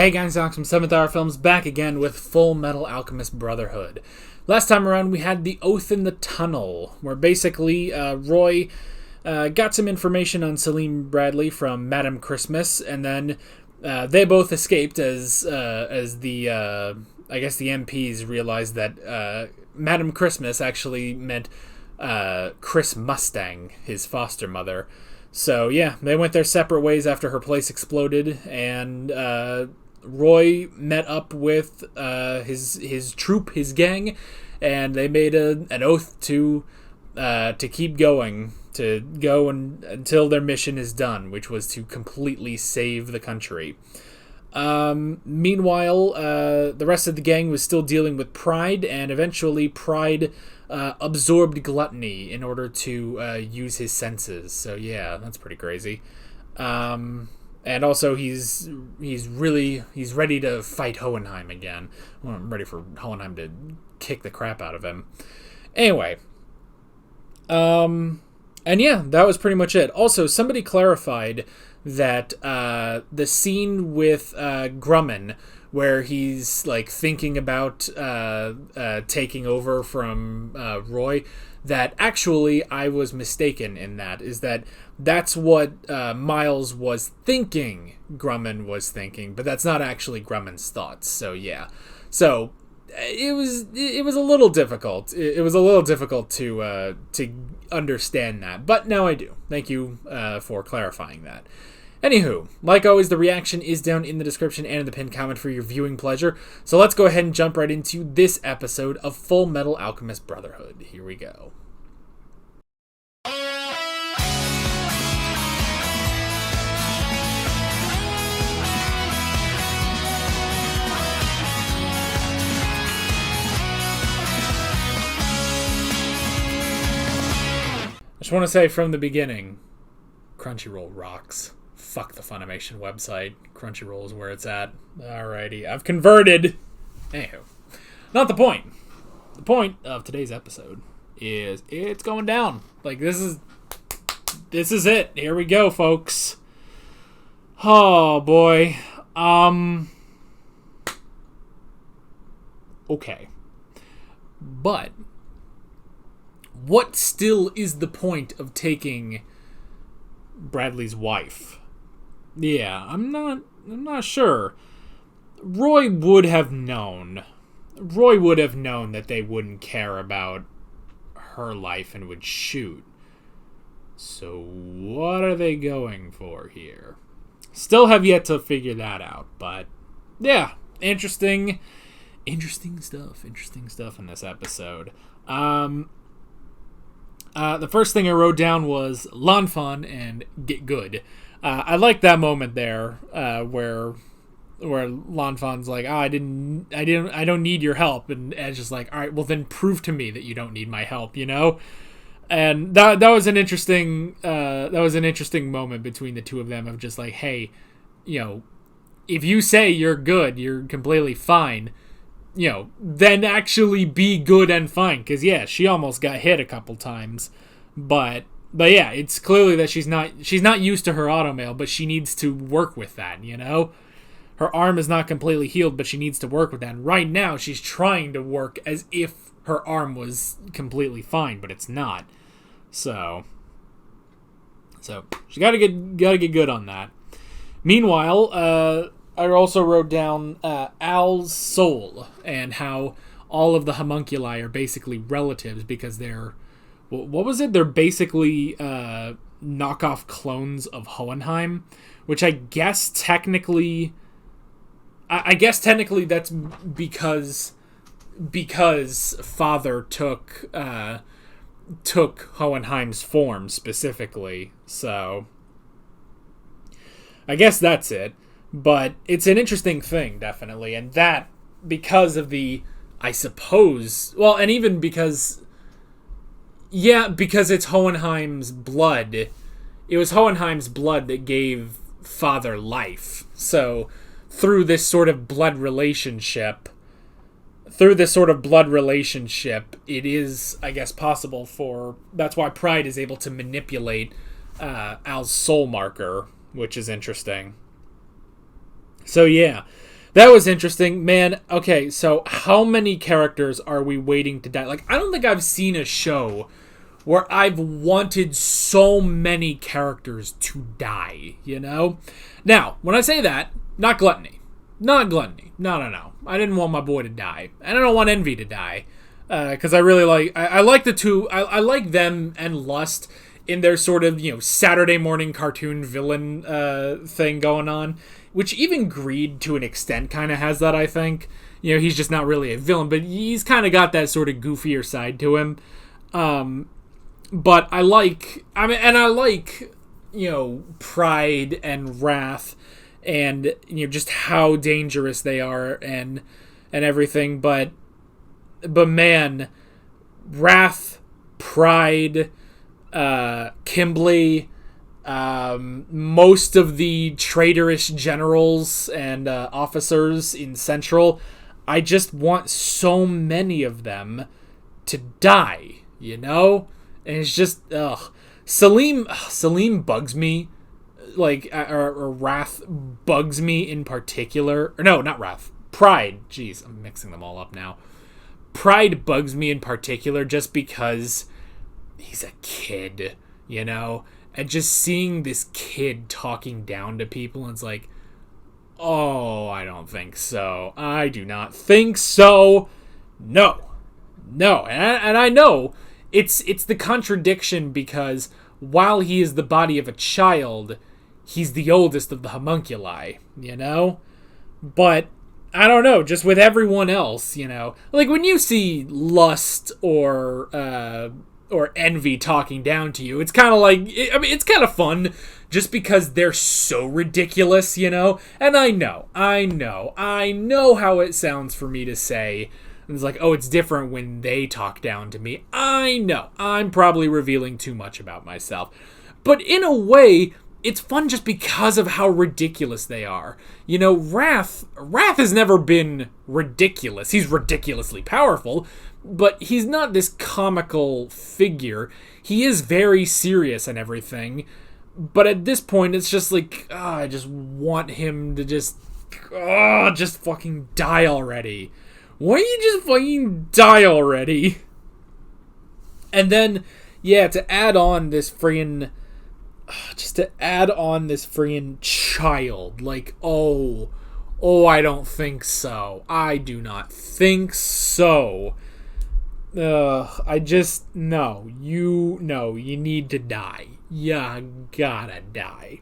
Hey guys, Alex from 7th Hour Films back again with Fullmetal Alchemist Brotherhood. Last time around we had the Oath in the Tunnel, where basically Roy got some information on Selim Bradley from Madame Christmas, and then they both escaped as the I guess the MPs realized that Madame Christmas actually meant Chris Mustang, his foster mother. So yeah, they went their separate ways after her place exploded, and Roy met up with his troop, his gang, and they made an oath to keep going, to go until their mission is done, which was to completely save the country. Meanwhile, the rest of the gang was still dealing with Pride, and eventually Pride absorbed Gluttony in order to use his senses. So yeah, that's pretty crazy. And also he's ready to fight Hohenheim again. Well, I'm ready for Hohenheim to kick the crap out of him. Anyway, and yeah, that was pretty much it. Also, somebody clarified that the scene with Grumman, where he's like thinking about taking over from Roy, that actually I was mistaken in that. Is that's what Miles was thinking Grumman was thinking, but that's not actually Grumman's thoughts. So yeah. So it was a little difficult. It was a little difficult to understand that, but now I do. Thank you for clarifying that. Anywho, like always, the reaction is down in the description and in the pinned comment for your viewing pleasure. So let's go ahead and jump right into this episode of Fullmetal Alchemist Brotherhood. Here we go. I just want to say from the beginning, Crunchyroll rocks. Fuck the Funimation website. Crunchyroll is where it's at. Alrighty, I've converted. Anywho, not the point. The point of today's episode is it's going down. Like, this is it. Here we go, folks. Oh boy. Okay. But what still is the point of taking Bradley's wife? Yeah, I'm not sure. Roy would have known that they wouldn't care about her life and would shoot. So what are they going for here? Still have yet to figure that out, but yeah, interesting stuff in this episode. The first thing I wrote down was Lanfan and get good. I like that moment there, where Lanfan's like, I don't need your help, and Ed's just like, all right, well then prove to me that you don't need my help, you know? And that was an interesting moment between the two of them of just like, hey, you know, if you say you're good, you're completely fine, you know, then actually be good and fine. Because yeah, she almost got hit a couple times, but yeah, it's clearly that she's not used to her automail, but she needs to work with that, you know? Her arm is not completely healed, but she needs to work with that. And right now, she's trying to work as if her arm was completely fine, but it's not. So she gotta get good on that. Meanwhile, I also wrote down Al's soul and how all of the homunculi are basically relatives because they're, what was it? They're basically knockoff clones of Hohenheim, which I guess technically that's because Father took Hohenheim's form specifically. So I guess that's it. But it's an interesting thing, definitely, and that because of the, I suppose, well, and even because it's Hohenheim's blood. It was Hohenheim's blood that gave Father life. So through this sort of blood relationship, it is, I guess, possible for, that's why Pride is able to manipulate Al's soul marker, which is interesting. So yeah, That was interesting, man. Okay, so how many characters are we waiting to die? Like, I don't think I've seen a show where I've wanted so many characters to die, you know? Now, when I say that, not Gluttony. Not Gluttony. No. I didn't want my boy to die. And I don't want Envy to die. Because I really like... I like the two... I like them and Lust in their sort of, Saturday morning cartoon villain thing going on. Which even Greed, to an extent, kind of has that, I think. He's just not really a villain, but he's kind of got that sort of goofier side to him. But I like... I like, Pride and Wrath and, just how dangerous they are and everything. But man, Wrath, Pride, Kimberly... most of the traitorous generals and officers in Central, I just want so many of them to die, And it's just, Salim bugs me, or Wrath bugs me in particular. Or no, not Wrath. Pride. Jeez, I'm mixing them all up now. Pride bugs me in particular just because he's a kid, And just seeing this kid talking down to people, and it's like, oh, I don't think so. I do not think so. No. And I know it's the contradiction, because while he is the body of a child, he's the oldest of the homunculi, But I don't know, just with everyone else, Like when you see Lust or Envy talking down to you, it's kind of like, it's kind of fun just because they're so ridiculous, And I know how it sounds for me to say, it's like, oh, it's different when they talk down to me. I know, I'm probably revealing too much about myself. But in a way, it's fun just because of how ridiculous they are. Wrath has never been ridiculous. He's ridiculously powerful, but he's not this comical figure. He is very serious and everything. But at this point, it's just like, I just want him to just fucking die already. Why don't you just fucking die already? And then, to add on this friggin' child. Like, oh, I don't think so. I do not think so. You need to die. You gotta die.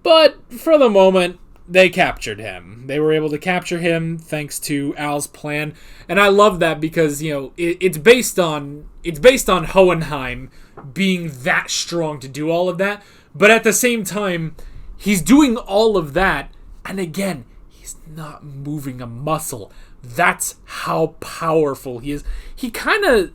But for the moment, they captured him. They were able to capture him thanks to Al's plan, and I love that because it's based on Hohenheim being that strong to do all of that, but at the same time, he's doing all of that, and again, he's not moving a muscle. That's how powerful he is. He kind of,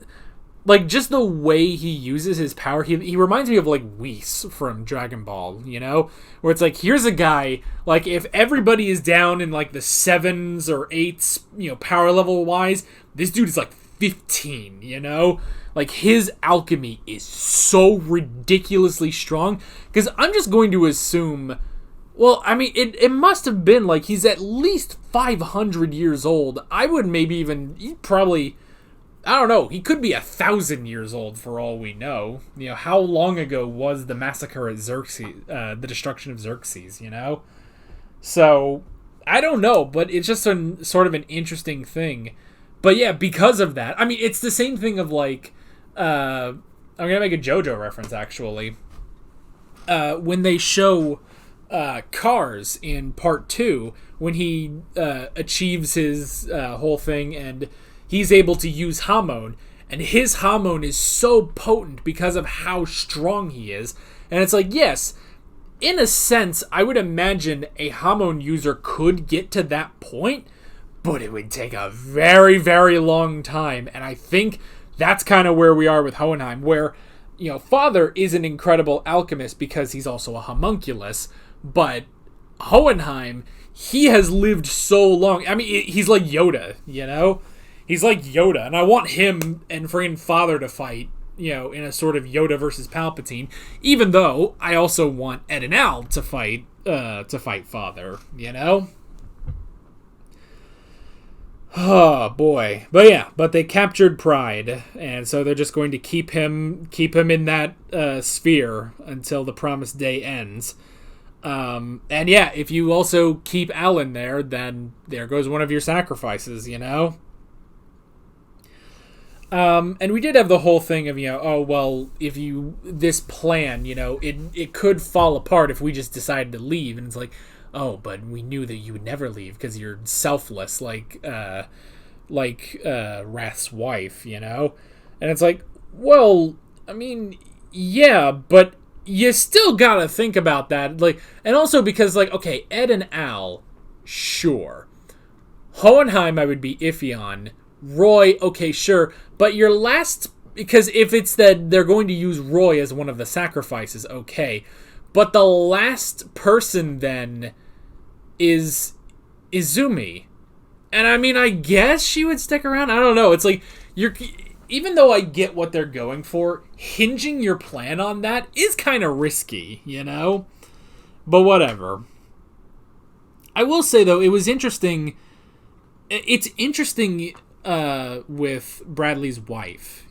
like, just the way he uses his power, he reminds me of, like, Whis from Dragon Ball, Where it's like, here's a guy, like, if everybody is down in, like, the 7s or 8s, power level-wise, this dude is, like, 15, Like, his alchemy is so ridiculously strong, because I'm just going to assume... Well, it must have been, like, he's at least 500 years old. I would maybe even... I don't know. He could be 1,000 years old for all we know. How long ago was the massacre at Xerxes, the destruction of Xerxes, So, I don't know, but it's just sort of an interesting thing. But yeah, because of that, it's the same thing of, like, I'm going to make a JoJo reference, actually. When they show Cars in part 2, when he achieves his whole thing and he's able to use Hamon, and his Hamon is so potent because of how strong he is. And it's like, yes, in a sense, I would imagine a Hamon user could get to that point, but it would take a very, very long time. And I think that's kind of where we are with Hohenheim, where, Father is an incredible alchemist because he's also a homunculus, but Hohenheim, he has lived so long. He's like Yoda, He's like Yoda, and I want him and friggin' Father to fight, in a sort of Yoda versus Palpatine, even though I also want Ed and Al to fight Father, Oh boy. But they captured Pride, and so they're just going to keep him in that sphere until the promised day ends. And yeah, if you also keep Alan there, then there goes one of your sacrifices, you know? And we did have the whole thing of, oh, well, this plan, it could fall apart if we just decided to leave. And it's like, oh, but we knew that you would never leave because you're selfless, like Wrath's wife, And it's like, well, I mean, yeah, but you still gotta think about that. And also because, okay, Ed and Al, sure. Hohenheim I would be iffy on. Roy, okay, sure. But your last... Because if it's that they're going to use Roy as one of the sacrifices, okay. But the last person, then, is Izumi. And, I mean, I guess she would stick around. I don't know. It's like, even though I get what they're going for, hinging your plan on that is kind of risky, But whatever. I will say, though, it was interesting... It's interesting... with Bradley's wife,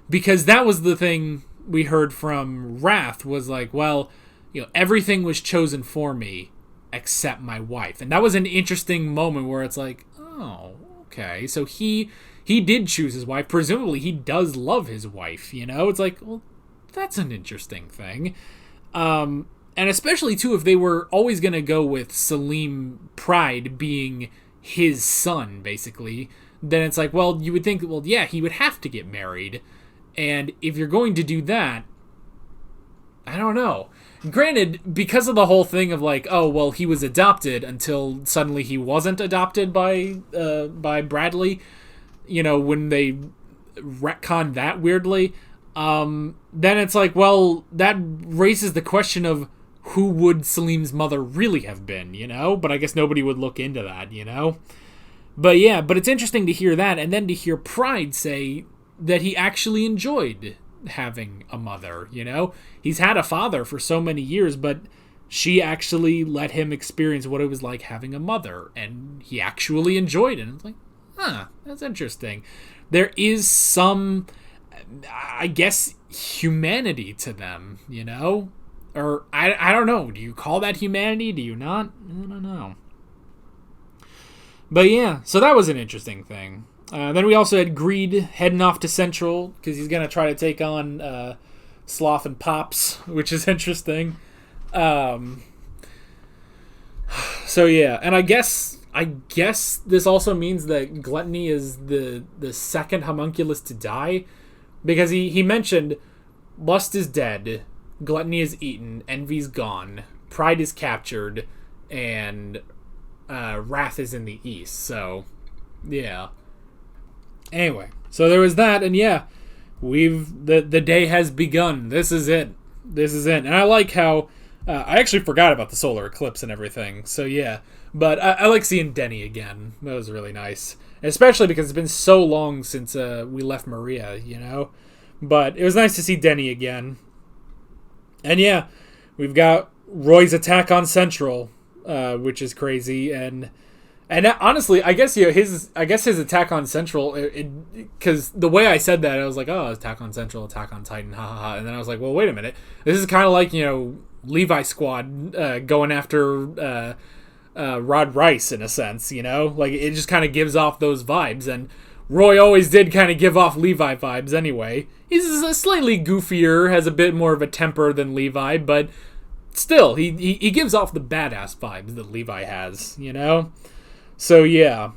because that was the thing we heard from Wrath was like, well, everything was chosen for me except my wife. And that was an interesting moment where it's like, oh, okay. So he did choose his wife. Presumably he does love his wife, It's like, well, that's an interesting thing. And especially too, if they were always going to go with Salim Pride being his son, basically, then it's like, well, you would think, well, yeah, he would have to get married. And if you're going to do that, I don't know. Granted, because of the whole thing of like, oh, well, he was adopted until suddenly he wasn't adopted by Bradley, when they retconned that weirdly, then it's like, well, that raises the question of who would Salim's mother really have been, But I guess nobody would look into that, But yeah, but it's interesting to hear that, and then to hear Pride say that he actually enjoyed having a mother, He's had a father for so many years, but she actually let him experience what it was like having a mother, and he actually enjoyed it. And it's like, that's interesting. There is some, I guess, humanity to them, Or, I don't know, do you call that humanity? Do you not? I don't know. But yeah, so that was an interesting thing. Then we also had Greed heading off to Central because he's going to try to take on Sloth and Pops, which is interesting. So yeah, and I guess this also means that Gluttony is the second homunculus to die, because he mentioned Lust is dead, Gluttony is eaten, Envy's gone, Pride is captured, and Wrath is in the east. So yeah. Anyway, so there was that, and yeah, the day has begun. This is it. And I like how I actually forgot about the solar eclipse and everything. So yeah, but I like seeing Denny again. That was really nice, especially because it's been so long since we left Maria, But it was nice to see Denny again. And yeah, we've got Roy's attack on Central, which is crazy, and honestly, I guess his attack on Central, because the way I said that, I was like, oh, attack on Central, attack on Titan, ha ha ha, and then I was like, well, wait a minute, this is kind of like Levi Squad going after Rod Rice in a sense, like it just kind of gives off those vibes, and Roy always did kind of give off Levi vibes anyway. He's slightly goofier, has a bit more of a temper than Levi, but still, he gives off the badass vibes that Levi has, So yeah.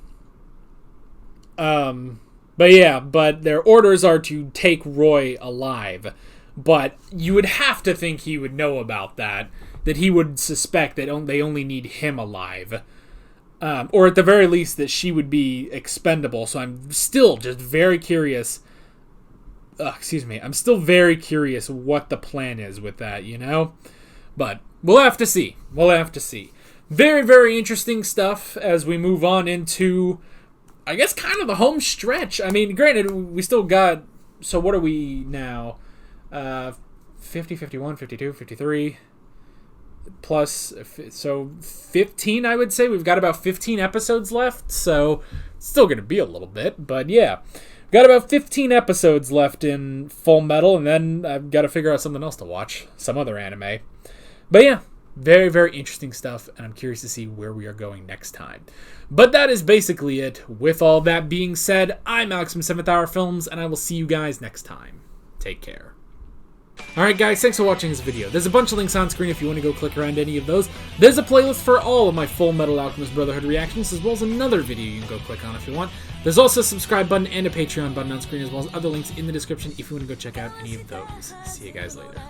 But their orders are to take Roy alive. But you would have to think he would know about that he would suspect that they only need him alive. Or at the very least that she would be expendable. So I'm still just very curious. I'm still very curious what the plan is with that, But we'll have to see. Very, very interesting stuff as we move on into, I guess, kind of the home stretch. I mean, granted, we still got, so what are we now? 50, 51, 52, 53, plus, so 15, I would say. We've got about 15 episodes left, so Still going to be a little bit, but yeah. Got about 15 episodes left in Full Metal, and then I've got to figure out something else to watch. Some other anime. But yeah, very, very interesting stuff, and I'm curious to see where we are going next time. But that is basically it. With all that being said, I'm Alex from 7th Hour Films, and I will see you guys next time. Take care. Alright guys, thanks for watching this video. There's a bunch of links on screen if you want to go click around any of those. There's a playlist for all of my Fullmetal Alchemist Brotherhood reactions, as well as another video you can go click on if you want. There's also a subscribe button and a Patreon button on screen, as well as other links in the description if you want to go check out any of those. See you guys later.